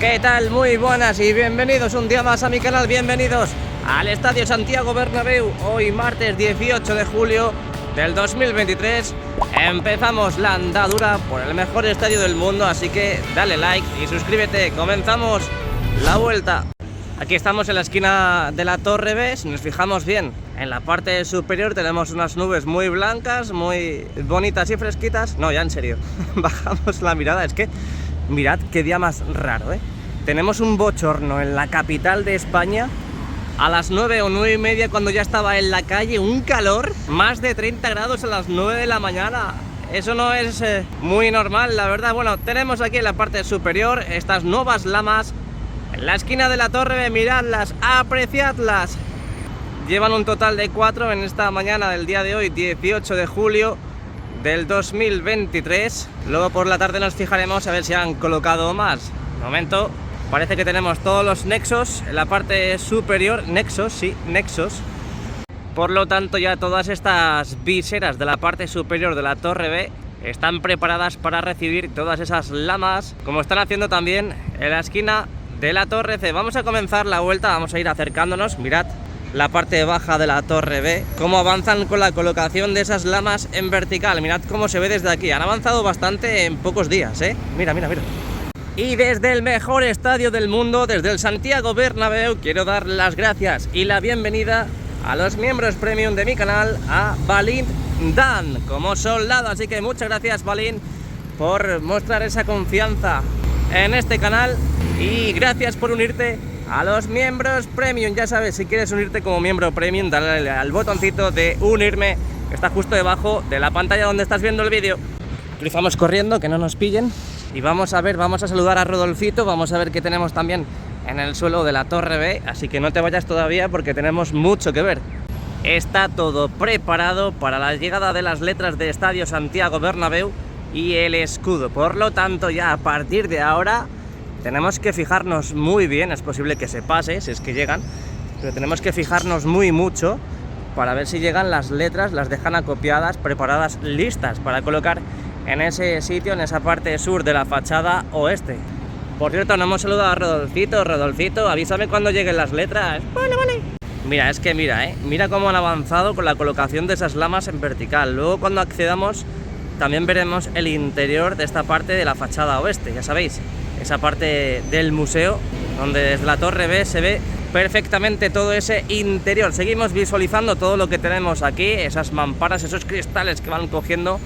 ¿Qué tal? Muy buenas y bienvenidos un día más a mi canal, bienvenidos al Estadio Santiago Bernabéu. Hoy martes 18 de julio del 2023 empezamos la andadura por el mejor estadio del mundo, así que dale like y suscríbete, comenzamos la vuelta. Aquí estamos en la esquina de la Torre B. Si nos fijamos bien, en la parte superior tenemos unas nubes muy blancas, muy bonitas y fresquitas. No, ya en serio, bajamos la mirada, es que mirad qué día más raro, ¿eh? Tenemos un bochorno en la capital de España a las 9 o 9 y media, cuando ya estaba en la calle, un calor, más de 30 grados a las 9 de la mañana. Eso no es muy normal, la verdad. Bueno, tenemos aquí en la parte superior estas nuevas lamas en la esquina de la Torre B. Miradlas, apreciadlas. Llevan un total de 4 en esta mañana del día de hoy, 18 de julio del 2023. Luego por la tarde nos fijaremos a ver si han colocado más. De momento parece que tenemos todos los nexos en la parte superior. Nexos, sí, nexos. Por lo tanto, ya todas estas viseras de la parte superior de la Torre B están preparadas para recibir todas esas lamas, como están haciendo también en la esquina de la Torre C. Vamos a comenzar la vuelta, vamos a ir acercándonos. Mirad la parte baja de la Torre B, cómo avanzan con la colocación de esas lamas en vertical. Mirad cómo se ve desde aquí, han avanzado bastante en pocos días, ¿eh? Mira, mira, mira. Y desde el mejor estadio del mundo, desde el Santiago Bernabéu, quiero dar las gracias y la bienvenida a los miembros premium de mi canal, a Balint Dan como soldado. Así que muchas gracias, Balint, por mostrar esa confianza en este canal, y gracias por unirte a los miembros premium. Ya sabes, si quieres unirte como miembro premium, dale al botoncito de unirme, que está justo debajo de la pantalla donde estás viendo el vídeo. Cruzamos corriendo, que no nos pillen. Y vamos a ver, vamos a saludar a Rodolfito, vamos a ver qué tenemos también en el suelo de la Torre B, así que no te vayas todavía porque tenemos mucho que ver. Está todo preparado para la llegada de las letras de Estadio Santiago Bernabéu y el escudo. Por lo tanto, ya a partir de ahora tenemos que fijarnos muy bien. Es posible que se pase, si es que llegan, pero tenemos que fijarnos mucho para ver si llegan las letras, las dejan acopiadas, preparadas, listas para colocar en ese sitio, en esa parte sur de la fachada oeste. Por cierto, no hemos saludado a Rodolfito. Rodolfito, avísame cuando lleguen las letras. Vale, vale. Mira, es que mira, mira cómo han avanzado con la colocación de esas lamas en vertical. Luego, cuando accedamos, también veremos el interior de esta parte de la fachada oeste. Ya sabéis, esa parte del museo, donde desde la Torre B se ve perfectamente todo ese interior. Seguimos visualizando todo lo que tenemos aquí, esas mamparas, esos cristales que van cogiendo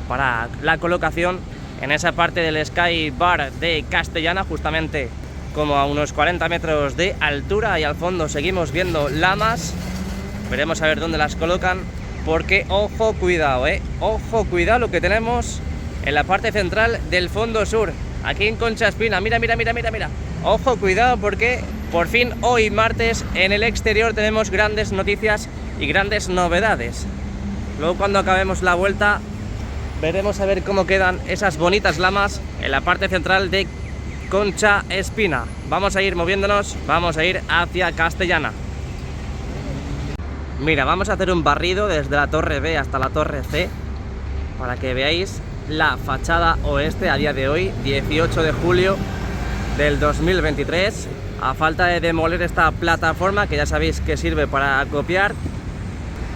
para la colocación en esa parte del Sky Bar de Castellana, justamente como a unos 40 metros de altura. Y al fondo seguimos viendo lamas. Veremos a ver dónde las colocan, porque ojo, cuidado, ojo, cuidado lo que tenemos en la parte central del fondo sur, aquí en Concha Espina. Mira, mira, mira, mira, mira. Ojo, cuidado, porque por fin hoy martes en el exterior tenemos grandes noticias y grandes novedades. Luego, cuando acabemos la vuelta, veremos a ver cómo quedan esas bonitas lamas en la parte central de Concha Espina. Vamos a ir moviéndonos, vamos a ir hacia Castellana. Mira, vamos a hacer un barrido desde la Torre B hasta la Torre C para que veáis la fachada oeste a día de hoy, 18 de julio del 2023. A falta de demoler esta plataforma, que ya sabéis que sirve para acopiar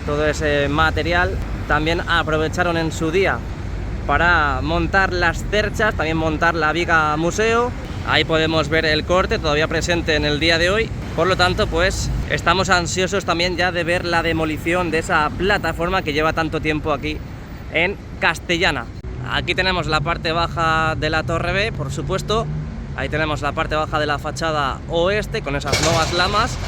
todo ese material, también aprovecharon en su día para montar las cerchas, también montar la viga museo. Ahí podemos ver el corte todavía presente en el día de hoy. Por lo tanto, pues estamos ansiosos también ya de ver la demolición de esa plataforma que lleva tanto tiempo aquí en Castellana. Aquí tenemos la parte baja de la Torre B, por supuesto. Ahí tenemos la parte baja de la fachada oeste con esas nuevas lamas,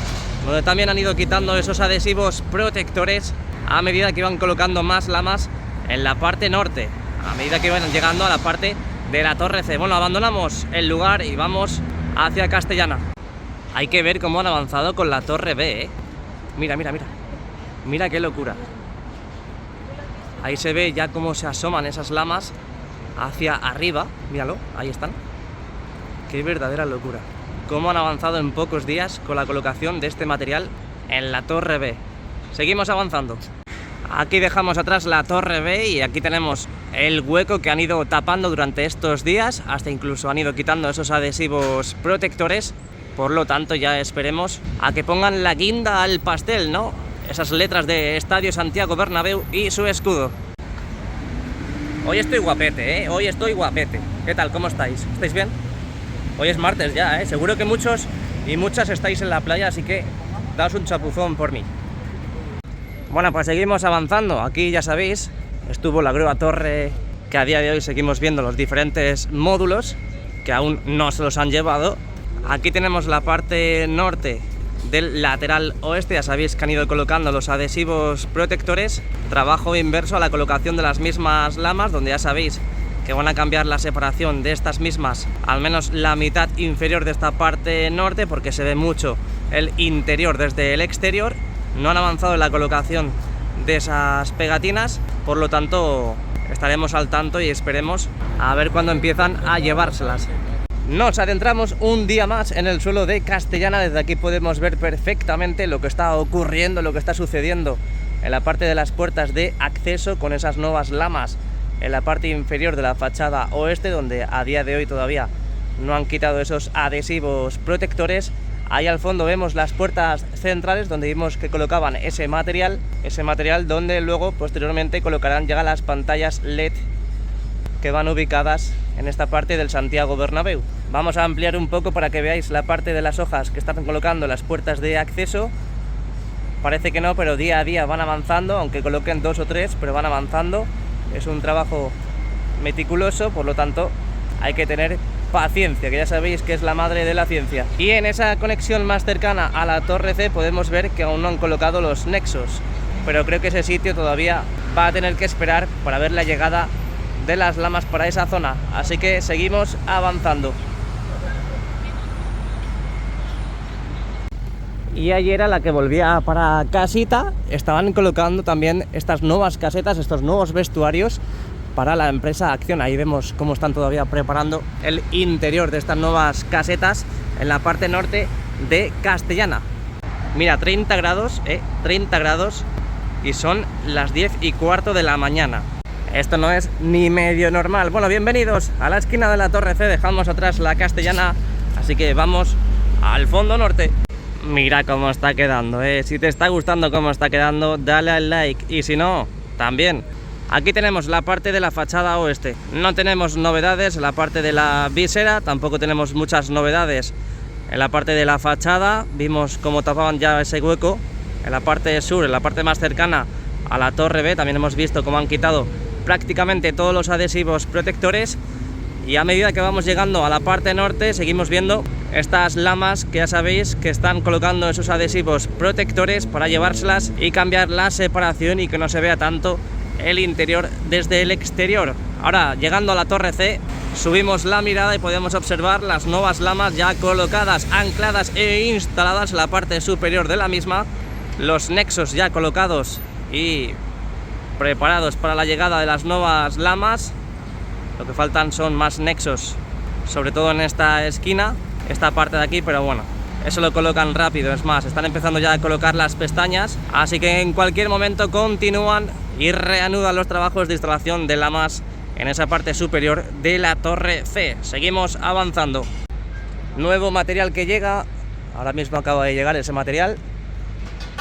donde también han ido quitando esos adhesivos protectores a medida que iban colocando más lamas en la parte norte, a medida que iban llegando a la parte de la Torre C. Bueno, abandonamos el lugar y vamos hacia Castellana. Hay que ver cómo han avanzado con la Torre B, Mira, mira, mira. Mira qué locura. Ahí se ve ya cómo se asoman esas lamas hacia arriba. Míralo, ahí están. Qué verdadera locura. Cómo han avanzado en pocos días con la colocación de este material en la Torre B. Seguimos avanzando. Aquí dejamos atrás la Torre B y aquí tenemos el hueco que han ido tapando durante estos días, hasta incluso han ido quitando esos adhesivos protectores. Por lo tanto, ya esperemos a que pongan la guinda al pastel, ¿no? Esas letras de Estadio Santiago Bernabéu y su escudo. Hoy estoy guapete, ¿eh? Hoy estoy guapete. ¿Qué tal? ¿Cómo estáis? ¿Estáis bien? Hoy es martes ya, ¿eh? Seguro que muchos y muchas estáis en la playa, así que daos un chapuzón por mí. Bueno, pues seguimos avanzando. Aquí ya sabéis, estuvo la grúa torre, que a día de hoy seguimos viendo los diferentes módulos que aún no se los han llevado. Aquí tenemos la parte norte del lateral oeste, ya sabéis que han ido colocando los adhesivos protectores, trabajo inverso a la colocación de las mismas lamas, donde ya sabéis que van a cambiar la separación de estas mismas, al menos la mitad inferior de esta parte norte, porque se ve mucho el interior desde el exterior. No han avanzado en la colocación de esas pegatinas, por lo tanto estaremos al tanto y esperemos a ver cuándo empiezan a llevárselas. Nos adentramos un día más en el suelo de Castellana. Desde aquí podemos ver perfectamente lo que está ocurriendo, lo que está sucediendo en la parte de las puertas de acceso con esas nuevas lamas en la parte inferior de la fachada oeste, donde a día de hoy todavía no han quitado esos adhesivos protectores. Ahí al fondo vemos las puertas centrales, donde vimos que colocaban ese material donde luego posteriormente colocarán ya las pantallas LED que van ubicadas en esta parte del Santiago Bernabéu. Vamos a ampliar un poco para que veáis la parte de las hojas que están colocando las puertas de acceso. Parece que no, pero día a día van avanzando, aunque coloquen 2 o 3, pero van avanzando. Es un trabajo meticuloso, por lo tanto hay que tener paciencia, que ya sabéis que es la madre de la ciencia. Y en esa conexión más cercana a la torre C podemos ver que aún no han colocado los nexos, pero creo que ese sitio todavía va a tener que esperar para ver la llegada de las lamas para esa zona, así que seguimos avanzando. Y ayer, a la que volvía para casita, estaban colocando también estas nuevas casetas, estos nuevos vestuarios para la empresa Acciona. Ahí vemos cómo están todavía preparando el interior de estas nuevas casetas en la parte norte de Castellana. Mira, 30 grados, 30 grados, y son las 10:15 de la mañana. Esto no es ni medio normal. Bueno, bienvenidos a la esquina de la Torre C. Dejamos atrás la Castellana, así que vamos al fondo norte. Mira cómo está quedando, Si te está gustando cómo está quedando, dale al like, y si no, también. Aquí tenemos la parte de la fachada oeste. No tenemos novedades en la parte de la visera, tampoco tenemos muchas novedades en la parte de la fachada. Vimos cómo tapaban ya ese hueco en la parte sur, en la parte más cercana a la Torre B. También hemos visto cómo han quitado prácticamente todos los adhesivos protectores, y a medida que vamos llegando a la parte norte seguimos viendo estas lamas que ya sabéis que están colocando esos adhesivos protectores para llevárselas y cambiar la separación y que no se vea tanto el interior desde el exterior. Ahora, llegando a la Torre C, subimos la mirada y podemos observar las nuevas lamas ya colocadas, ancladas e instaladas en la parte superior de la misma, los nexos ya colocados y preparados para la llegada de las nuevas lamas. Lo que faltan son más nexos, sobre todo en esta esquina, esta parte de aquí, pero bueno, eso lo colocan rápido. Es más, están empezando ya a colocar las pestañas, así que en cualquier momento continúan y reanudan los trabajos de instalación de lamas en esa parte superior de la Torre C. Seguimos avanzando. Nuevo material que llega, ahora mismo acaba de llegar ese material.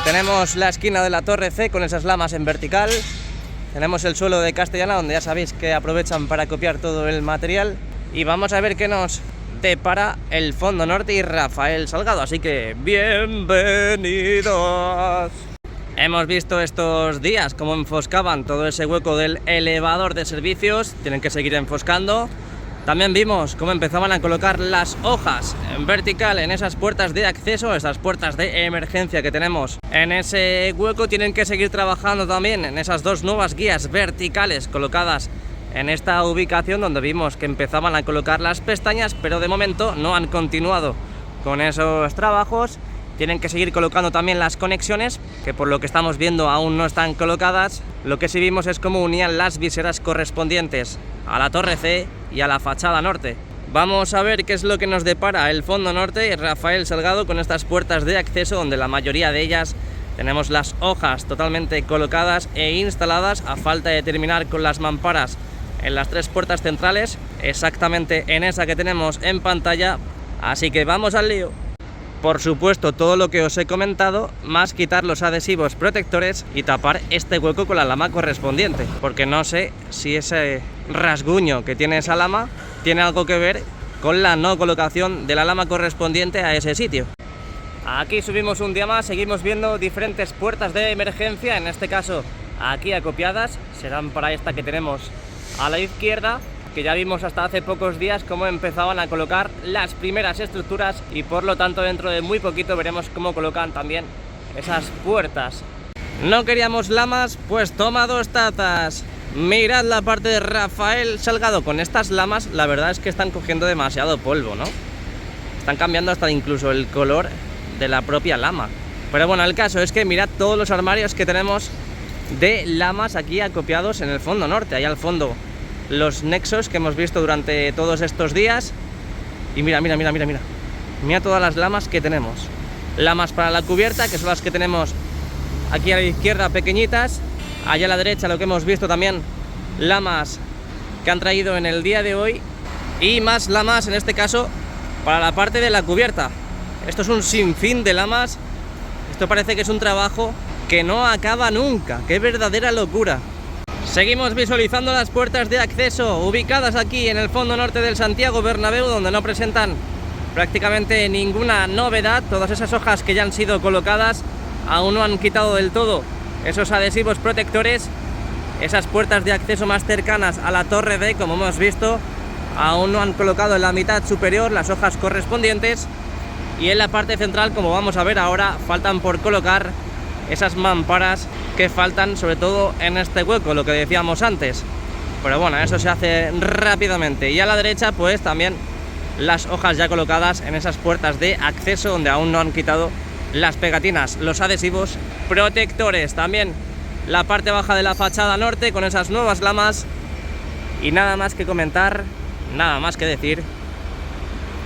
Tenemos la esquina de la Torre C con esas lamas en vertical. Tenemos el suelo de Castellana, donde ya sabéis que aprovechan para copiar todo el material. Y vamos a ver qué nos depara el fondo norte y Rafael Salgado. Así que bienvenidos. Hemos visto estos días cómo enfoscaban todo ese hueco del elevador de servicios. Tienen que seguir enfoscando. También vimos cómo empezaban a colocar las hojas en vertical en esas puertas de acceso, esas puertas de emergencia que tenemos en ese hueco. Tienen que seguir trabajando también en esas dos nuevas guías verticales colocadas en esta ubicación, donde vimos que empezaban a colocar las pestañas, pero de momento no han continuado con esos trabajos. Tienen que seguir colocando también las conexiones, que por lo que estamos viendo aún no están colocadas. Lo que sí vimos es cómo unían las viseras correspondientes a la Torre C y a la fachada norte. Vamos a ver qué es lo que nos depara el fondo norte y Rafael Salgado con estas puertas de acceso, donde la mayoría de ellas tenemos las hojas totalmente colocadas e instaladas, a falta de terminar con las mamparas en las 3 puertas centrales, exactamente en esa que tenemos en pantalla. Así que vamos al lío. Por supuesto, todo lo que os he comentado, más quitar los adhesivos protectores y tapar este hueco con la lama correspondiente, porque no sé si ese rasguño que tiene esa lama tiene algo que ver con la no colocación de la lama correspondiente a ese sitio. Aquí subimos un día más, seguimos viendo diferentes puertas de emergencia, en este caso aquí acopiadas, serán para esta que tenemos a la izquierda, que ya vimos hasta hace pocos días cómo empezaban a colocar las primeras estructuras y por lo tanto dentro de muy poquito veremos cómo colocan también esas puertas. ¿No queríamos lamas? Pues toma 2 tazas. Mirad la parte de Rafael Salgado con estas lamas, la verdad es que están cogiendo demasiado polvo, ¿no? Están cambiando hasta incluso el color de la propia lama. Pero bueno, el caso es que mirad todos los armarios que tenemos de lamas aquí acopiados en el fondo norte. Ahí al fondo los nexos que hemos visto durante todos estos días. Y mira todas las lamas que tenemos. Lamas para la cubierta, que son las que tenemos aquí a la izquierda, pequeñitas. Allá a la derecha lo que hemos visto también, lamas que han traído en el día de hoy. Y más lamas, en este caso, para la parte de la cubierta. Esto es un sinfín de lamas. Esto parece que es un trabajo que no acaba nunca. ¡Qué verdadera locura! Seguimos visualizando las puertas de acceso ubicadas aquí en el fondo norte del Santiago Bernabéu, donde no presentan prácticamente ninguna novedad. Todas esas hojas que ya han sido colocadas aún no han quitado del todo esos adhesivos protectores. Esas puertas de acceso más cercanas a la torre D, como hemos visto, aún no han colocado en la mitad superior las hojas correspondientes. Y en la parte central, como vamos a ver ahora, faltan por colocar esas mamparas que faltan sobre todo en este hueco, lo que decíamos antes. Pero bueno, eso se hace rápidamente. Y a la derecha pues también las hojas ya colocadas en esas puertas de acceso donde aún no han quitado las pegatinas, los adhesivos protectores. También la parte baja de la fachada norte con esas nuevas lamas. Y nada más que comentar, nada más que decir.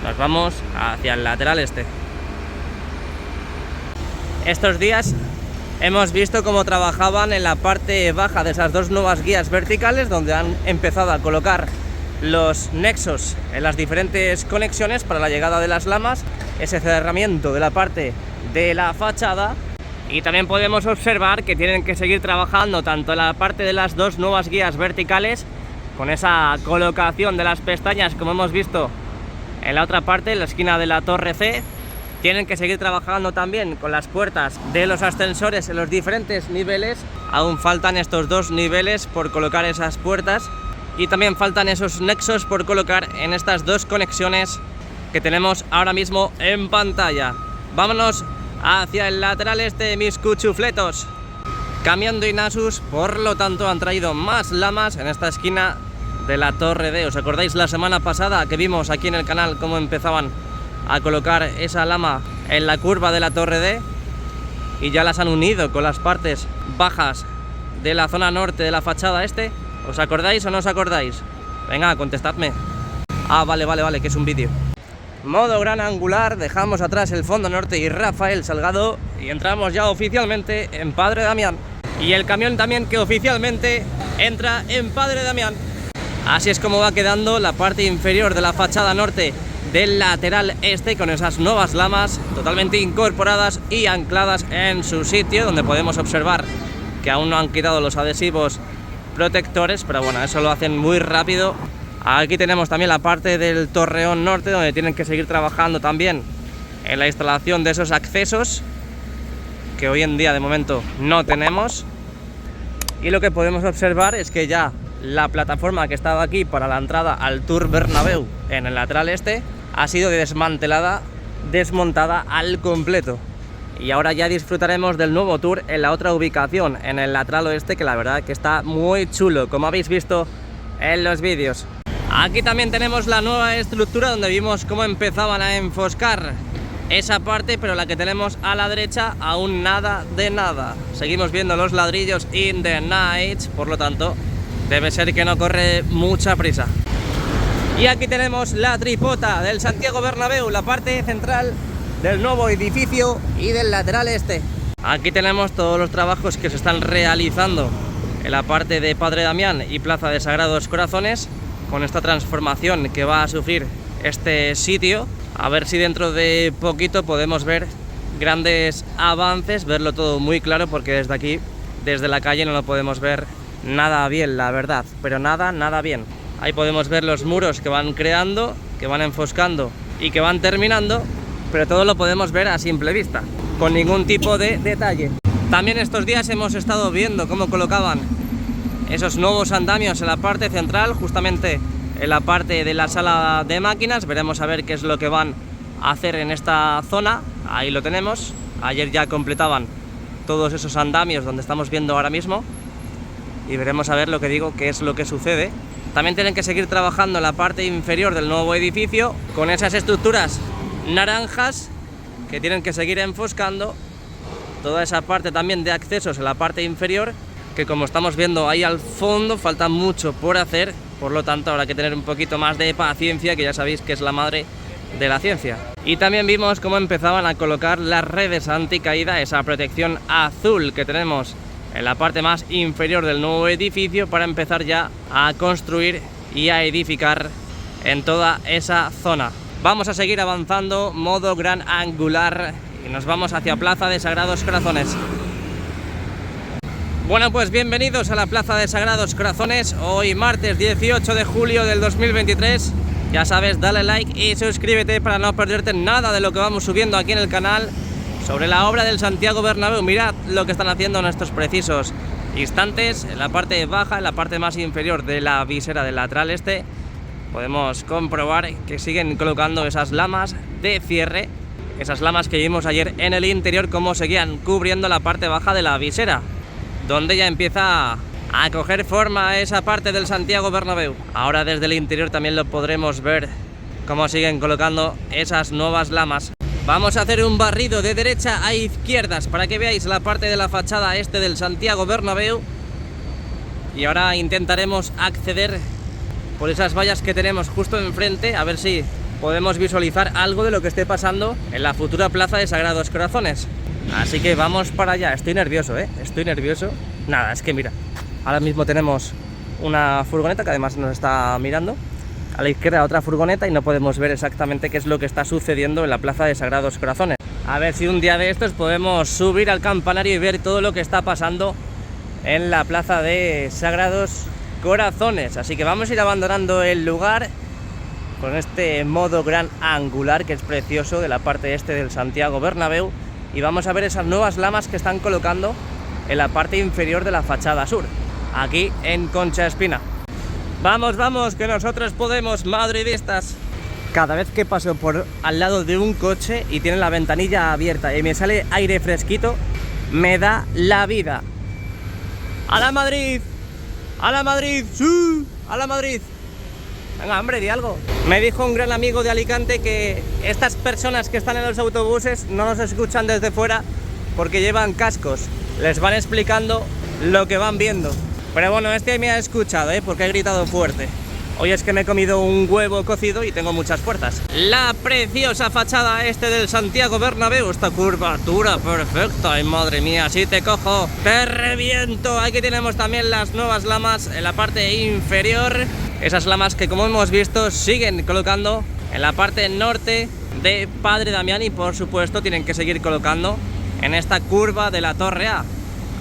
Nos vamos hacia el lateral este. Estos días hemos visto cómo trabajaban en la parte baja de esas 2 nuevas guías verticales, donde han empezado a colocar los nexos en las diferentes conexiones para la llegada de las lamas, ese cerramiento de la parte de la fachada. Y también podemos observar que tienen que seguir trabajando tanto en la parte de las 2 nuevas guías verticales, con esa colocación de las pestañas como hemos visto en la otra parte, en la esquina de la torre C. Tienen que seguir trabajando también con las puertas de los ascensores en los diferentes niveles. Aún faltan estos 2 niveles por colocar esas puertas. Y también faltan esos nexos por colocar en estas 2 conexiones que tenemos ahora mismo en pantalla. Vámonos hacia el lateral este, mis cuchufletos. Camión de Inasus, por lo tanto han traído más lamas en esta esquina de la torre D. ¿Os acordáis la semana pasada que vimos aquí en el canal cómo empezaban a colocar esa lama en la curva de la torre D? Y ya las han unido con las partes bajas de la zona norte de la fachada este. ¿Os acordáis o no os acordáis? Venga, contestadme. Ah, vale, que es un vídeo. Modo gran angular, dejamos atrás el fondo norte y Rafael Salgado y entramos ya oficialmente en Padre Damián. Y el camión también que oficialmente entra en Padre Damián. Así es como va quedando la parte inferior de la fachada norte del lateral este, con esas nuevas lamas totalmente incorporadas y ancladas en su sitio, donde podemos observar que aún no han quitado los adhesivos protectores, pero bueno, eso lo hacen muy rápido. Aquí tenemos también la parte del torreón norte, donde tienen que seguir trabajando también en la instalación de esos accesos que hoy en día de momento no tenemos. Y lo que podemos observar es que ya la plataforma que estaba aquí para la entrada al Tour Bernabéu en el lateral este ha sido desmantelada, desmontada al completo. Y ahora ya disfrutaremos del nuevo tour en la otra ubicación, en el lateral oeste, que la verdad que está muy chulo, como habéis visto en los vídeos. Aquí también tenemos la nueva estructura donde vimos cómo empezaban a enfoscar esa parte, pero la que tenemos a la derecha aún nada de nada. Seguimos viendo los ladrillos in the night, por lo tanto debe ser que no corre mucha prisa. Y aquí tenemos la tripota del Santiago Bernabéu, la parte central del nuevo edificio y del lateral este. Aquí tenemos todos los trabajos que se están realizando en la parte de Padre Damián y Plaza de Sagrados Corazones, con esta transformación que va a sufrir este sitio. A ver si dentro de poquito podemos ver grandes avances, verlo todo muy claro, porque desde aquí, desde la calle, no lo podemos ver nada bien, la verdad, pero nada bien. Ahí podemos ver los muros que van creando, que van enfoscando y que van terminando, pero todo lo podemos ver a simple vista, con ningún tipo de detalle. También estos días hemos estado viendo cómo colocaban esos nuevos andamios en la parte central, justamente en la parte de la sala de máquinas. Veremos a ver qué es lo que van a hacer en esta zona. Ahí lo tenemos. Ayer ya completaban todos esos andamios donde estamos viendo ahora mismo, y veremos a ver lo que digo, qué es lo que sucede. También tienen que seguir trabajando en la parte inferior del nuevo edificio con esas estructuras naranjas que tienen que seguir enfoscando. Toda esa parte también de accesos en la parte inferior, que como estamos viendo ahí al fondo, falta mucho por hacer. Por lo tanto, habrá que tener un poquito más de paciencia, que ya sabéis que es la madre de la ciencia. Y también vimos cómo empezaban a colocar las redes anticaída, esa protección azul que tenemos en la parte más inferior del nuevo edificio, para empezar ya a construir y a edificar en toda esa zona. Vamos a seguir avanzando, modo gran angular, y nos vamos hacia Plaza de Sagrados Corazones. Bueno, pues bienvenidos a la Plaza de Sagrados Corazones, hoy martes 18 de julio del 2023. Ya sabes, dale like y suscríbete para no perderte nada de lo que vamos subiendo aquí en el canal sobre la obra del Santiago Bernabéu. Mirad lo que están haciendo en estos precisos instantes. En la parte baja, en la parte más inferior de la visera del lateral este, podemos comprobar que siguen colocando esas lamas de cierre, esas lamas que vimos ayer en el interior, como seguían cubriendo la parte baja de la visera, donde ya empieza a coger forma esa parte del Santiago Bernabéu. Ahora desde el interior también lo podremos ver, cómo siguen colocando esas nuevas lamas. Vamos a hacer un barrido de derecha a izquierdas para que veáis la parte de la fachada este del Santiago Bernabéu. Y ahora intentaremos acceder por esas vallas que tenemos justo enfrente, a ver si podemos visualizar algo de lo que esté pasando en la futura Plaza de Sagrados Corazones. Así que vamos para allá. Estoy nervioso, estoy nervioso. Nada, es que mira, ahora mismo tenemos una furgoneta que además nos está mirando. A la izquierda otra furgoneta y no podemos ver exactamente qué es lo que está sucediendo en la Plaza de Sagrados Corazones. A ver si un día de estos podemos subir al campanario y ver todo lo que está pasando en la Plaza de Sagrados Corazones. Así que vamos a ir abandonando el lugar con este modo gran angular, que es precioso, de la parte este del Santiago Bernabéu, y vamos a ver esas nuevas lamas que están colocando en la parte inferior de la fachada sur, aquí en Concha Espina. Vamos, vamos, que nosotros podemos, madridistas. Cada vez que paso por al lado de un coche y tiene la ventanilla abierta y me sale aire fresquito, me da la vida. ¡A la Madrid! ¡A la Madrid! ¡Sí! ¡A la Madrid! Venga, hombre, di algo. Me dijo un gran amigo de Alicante que estas personas que están en los autobuses no nos escuchan desde fuera porque llevan cascos. Les van explicando lo que van viendo. Pero bueno, este me ha escuchado, porque he gritado fuerte. Hoy es que me he comido un huevo cocido y tengo muchas fuerzas. La preciosa fachada este del Santiago Bernabéu, esta curvatura perfecta. Ay, madre mía, si te cojo, te reviento. Aquí tenemos también las nuevas lamas en la parte inferior. Esas lamas que, como hemos visto, siguen colocando en la parte norte de Padre Damián, y por supuesto tienen que seguir colocando en esta curva de la Torre A.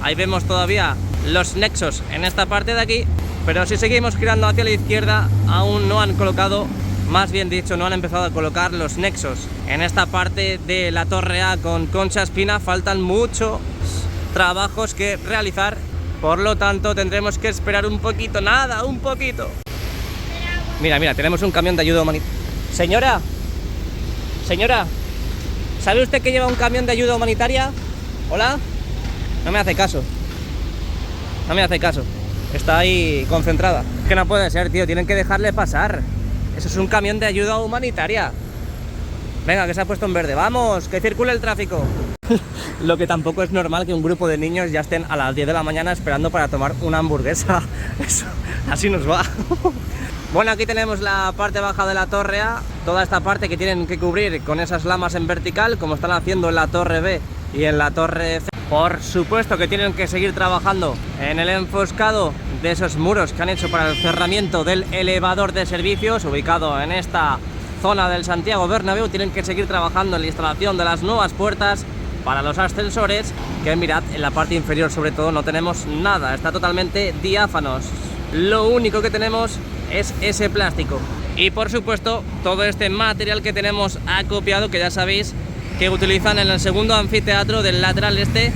Ahí vemos todavía los nexos en esta parte de aquí, pero si seguimos girando hacia la izquierda, aún no han colocado, más bien dicho, no han empezado a colocar los nexos en esta parte de la Torre A con Concha Espina. Faltan muchos trabajos que realizar, por lo tanto tendremos que esperar un poquito, nada, un poquito. Mira, mira, tenemos un camión de ayuda humanitaria. Señora, señora, ¿sabe usted que lleva un camión de ayuda humanitaria? ¿Hola? No me hace caso. No me hace caso. Está ahí concentrada. Es que no puede ser, tío. Tienen que dejarle pasar. Eso es un camión de ayuda humanitaria. Venga, que se ha puesto en verde. ¡Vamos! ¡Que circule el tráfico! Lo que tampoco es normal que un grupo de niños ya estén a las 10 de la mañana esperando para tomar una hamburguesa. Eso, así nos va. Bueno, aquí tenemos la parte baja de la Torre A. Toda esta parte que tienen que cubrir con esas lamas en vertical, como están haciendo en la Torre B y en la Torre C. Por supuesto que tienen que seguir trabajando en el enfoscado de esos muros que han hecho para el cerramiento del elevador de servicios ubicado en esta zona del Santiago Bernabéu. Tienen que seguir trabajando en la instalación de las nuevas puertas para los ascensores, que mirad, en la parte inferior sobre todo no tenemos nada, está totalmente diáfanos. Lo único que tenemos es ese plástico. Y por supuesto todo este material que tenemos acopiado, que ya sabéis que utilizan en el segundo anfiteatro del lateral este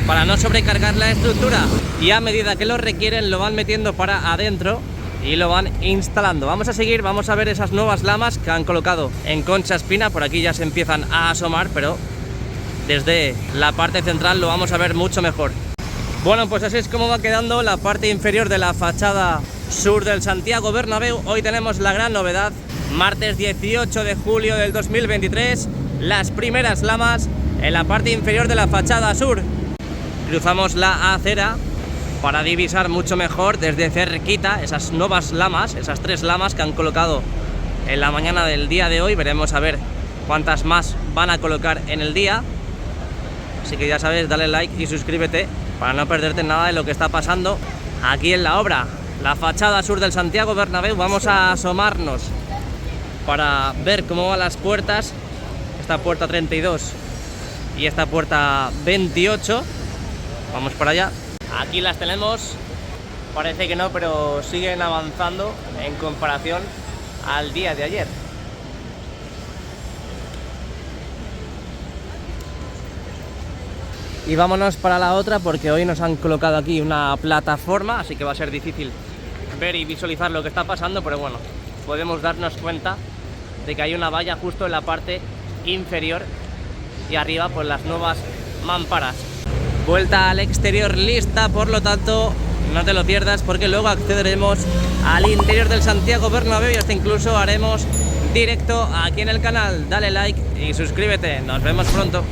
para no sobrecargar la estructura, y a medida que lo requieren lo van metiendo para adentro y lo van instalando. Vamos a seguir, vamos a ver esas nuevas lamas que han colocado en concha espina. Por aquí ya se empiezan a asomar, pero desde la parte central lo vamos a ver mucho mejor. Bueno, pues así es como va quedando la parte inferior de la fachada sur del Santiago Bernabéu. Hoy tenemos la gran novedad, martes 18 de julio del 2023, las primeras lamas en la parte inferior de la fachada sur. Cruzamos la acera para divisar mucho mejor desde cerquita esas nuevas lamas, esas 3 lamas que han colocado en la mañana del día de hoy. Veremos a ver cuántas más van a colocar en el día. Así que ya sabes, dale like y suscríbete para no perderte nada de lo que está pasando aquí en la obra. La fachada sur del Santiago Bernabéu, vamos a asomarnos para ver cómo van las puertas. Esta puerta 32 y esta puerta 28. Vamos para allá. Aquí las tenemos. Parece que no, pero siguen avanzando en comparación al día de ayer. Y vámonos para la otra, porque hoy nos han colocado aquí una plataforma, así que va a ser difícil ver y visualizar lo que está pasando, pero bueno, podemos darnos cuenta de que hay una valla justo en la parte inferior y arriba pues las nuevas mamparas. Vuelta al exterior lista, por lo tanto no te lo pierdas, porque luego accederemos al interior del Santiago Bernabéu y hasta incluso haremos directo aquí en el canal. Dale like y suscríbete, nos vemos pronto.